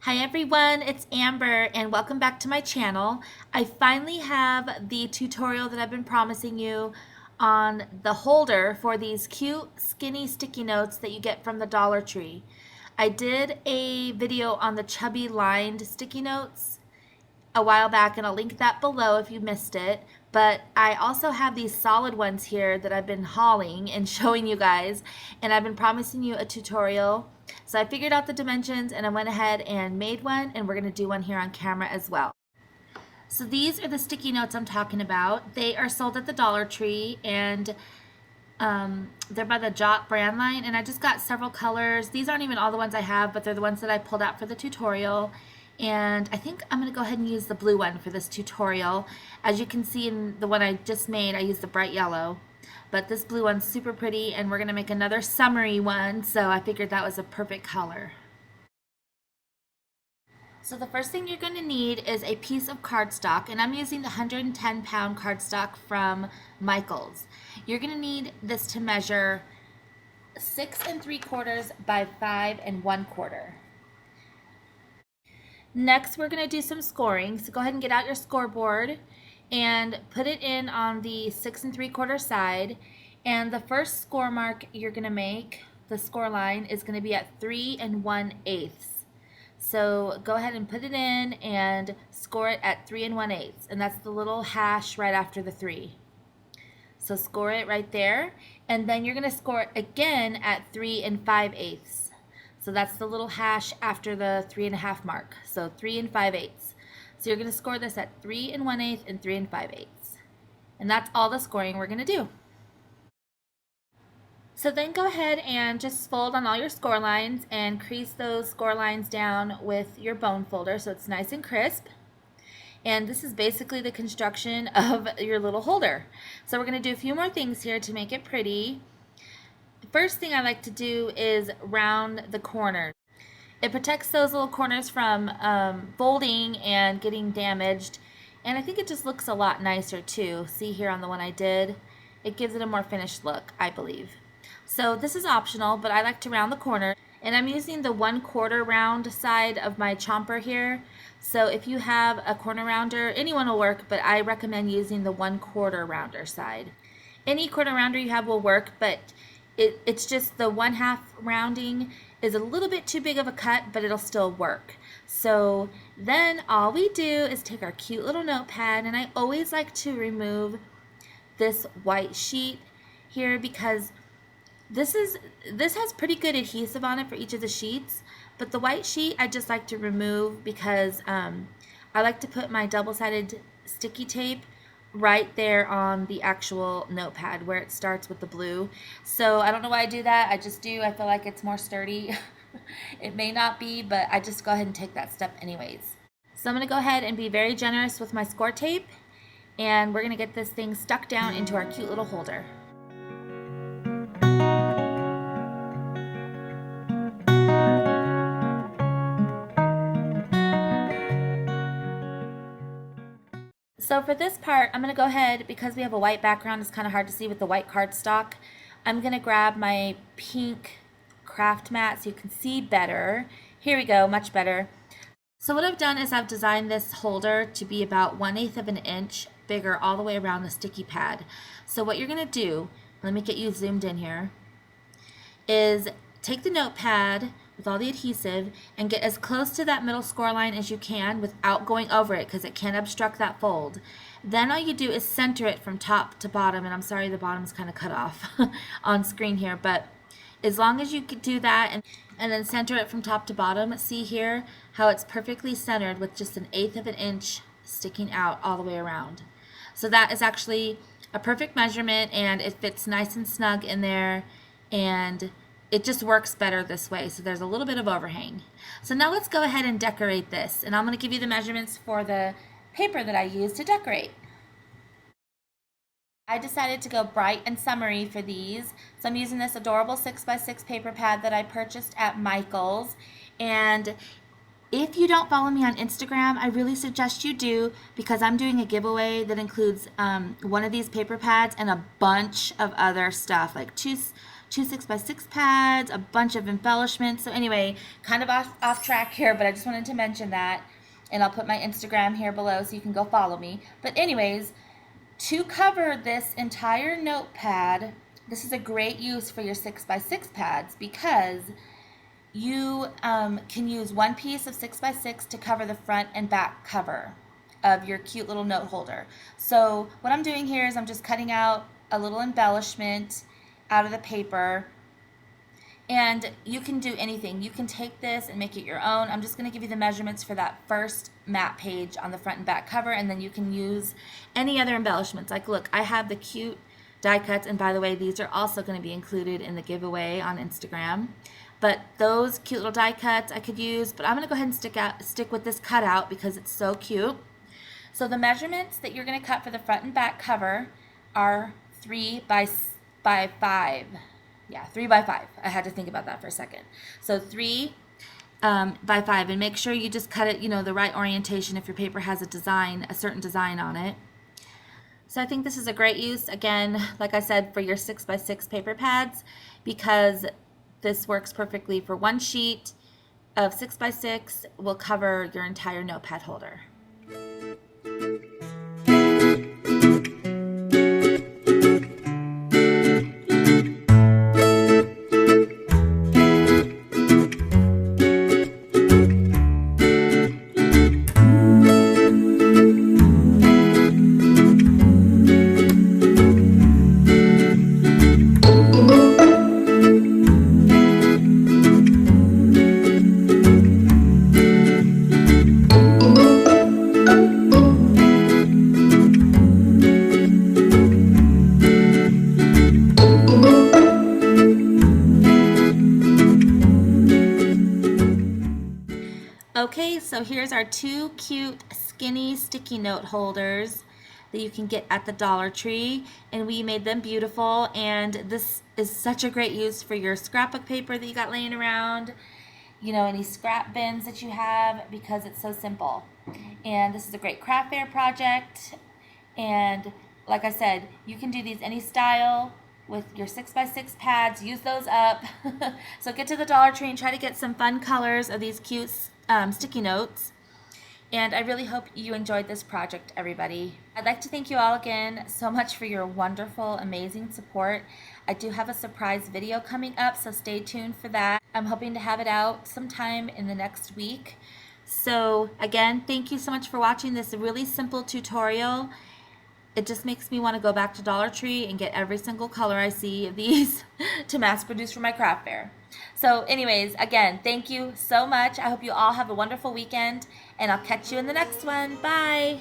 Hi everyone, it's Amber and welcome back to my channel. I finally have the tutorial that I've been promising you on the holder for these cute skinny sticky notes that you get from the Dollar Tree. I did a video on the chubby lined sticky notes a while back and I'll link that below if you missed it. But I also have these solid ones here that I've been hauling and showing you guys, and I've been promising you a tutorial. So I figured out the dimensions and I went ahead and made one, and we're going to do one here on camera as well. So these are the sticky notes I'm talking about. They are sold at the Dollar Tree and they're by the Jot brand line, and I just got several colors. These aren't even all the ones I have, but they're the ones that I pulled out for the tutorial. And I think I'm going to go ahead and use the blue one for this tutorial. As you can see in the one I just made, I used the bright yellow. But this blue one's super pretty, and we're going to make another summery one, so I figured that was a perfect color. So the first thing you're going to need is a piece of cardstock, and I'm using the 110-pound cardstock from Michaels. You're going to need this to measure 6 3/4 by 5 1/4. Next, we're going to do some scoring. So go ahead and get out your scoreboard and put it in on the 6 3/4 side. And the first score mark you're going to make, the score line, is going to be at 3 1/8. So go ahead and put it in and score it at 3 1/8. And that's the little hash right after the 3. So score it right there. And then you're going to score it again at 3 5/8. So that's the little hash after the 3 1/2 mark. So 3 5/8. So you're going to score this at 3 1/8 and 3 5/8. And that's all the scoring we're going to do. So then go ahead and just fold on all your score lines and crease those score lines down with your bone folder so it's nice and crisp. And this is basically the construction of your little holder. So we're going to do a few more things here to make it pretty. First thing I like to do is round the corners. It protects those little corners from folding and getting damaged, and I think it just looks a lot nicer too. See here on the one I did, it gives it a more finished look, I believe. So this is optional, but I like to round the corner, and I'm using the 1/4 round side of my chomper here. So if you have a corner rounder, anyone will work, but I recommend using the 1/4 rounder side. Any corner rounder you have will work, but it's just the 1/2 rounding is a little bit too big of a cut, but it'll still work. So then all we do is take our cute little notepad, and I always like to remove this white sheet here because this has pretty good adhesive on it for each of the sheets, but the white sheet I just like to remove because I like to put my double-sided sticky tape right there on the actual notepad where it starts with the blue. So I don't know why I do that. I just do. I feel like it's more sturdy. It may not be, but I just go ahead and take that step anyways. So I'm going to go ahead and be very generous with my score tape, and we're going to get this thing stuck down into our cute little holder. So for this part, I'm going to go ahead, because we have a white background, it's kind of hard to see with the white cardstock. I'm going to grab my pink craft mat so you can see better. Here we go, much better. So what I've done is I've designed this holder to be about 1/8 of an inch bigger all the way around the sticky pad. So what you're going to do, let me get you zoomed in here, is take the notepad with all the adhesive and get as close to that middle score line as you can without going over it because it can obstruct that fold. Then all you do is center it from top to bottom, and I'm sorry the bottom's kind of cut off on screen here, but as long as you could do that and then center it from top to bottom, see here how it's perfectly centered with just 1/8 of an inch sticking out all the way around. So that is actually a perfect measurement, and it fits nice and snug in there, and it just works better this way. So there's a little bit of overhang. So now let's go ahead and decorate this, and I'm going to give you the measurements for the paper that I use to decorate. I decided to go bright and summery for these. So I'm using this adorable 6x6 paper pad that I purchased at Michaels. And if you don't follow me on Instagram, I really suggest you do, because I'm doing a giveaway that includes one of these paper pads and a bunch of other stuff, like 2 6x6 pads, a bunch of embellishments. So anyway, kind of off track here, but I just wanted to mention that. And I'll put my Instagram here below so you can go follow me. But anyways, to cover this entire notepad, this is a great use for your 6x6 pads because you can use one piece of 6x6 to cover the front and back cover of your cute little note holder. So what I'm doing here is I'm just cutting out a little embellishment out of the paper, and you can do anything. You can take this and make it your own. I'm just going to give you the measurements for that first map page on the front and back cover, and then you can use any other embellishments. Like, look, I have the cute die cuts, and by the way, these are also going to be included in the giveaway on Instagram. But those cute little die cuts I could use, but I'm going to go ahead and stick with this cutout because it's so cute. So the measurements that you're going to cut for the front and back cover are 3 by 5. Yeah, 3 by 5. I had to think about that for a second. So 3 by 5, and make sure you just cut it, the right orientation if your paper has a certain design on it. So I think this is a great use, again, like I said, for your 6x6 paper pads, because this works perfectly for one sheet of 6x6 will cover your entire notepad holder. Okay, so here's our 2 cute skinny sticky note holders that you can get at the Dollar Tree, and we made them beautiful, and this is such a great use for your scrapbook paper that you got laying around, any scrap bins that you have, because it's so simple. And this is a great craft fair project, and like I said, you can do these any style with your 6x6 pads. Use those up. So get to the Dollar Tree and try to get some fun colors of these cute sticky notes. And I really hope you enjoyed this project, everybody. I'd like to thank you all again so much for your wonderful, amazing support. I do have a surprise video coming up, so stay tuned for that. I'm hoping to have it out sometime in the next week. So again, thank you so much for watching this really simple tutorial. It just makes me want to go back to Dollar Tree and get every single color I see of these to mass produce for my craft fair. So anyways, again, thank you so much. I hope you all have a wonderful weekend, and I'll catch you in the next one. Bye!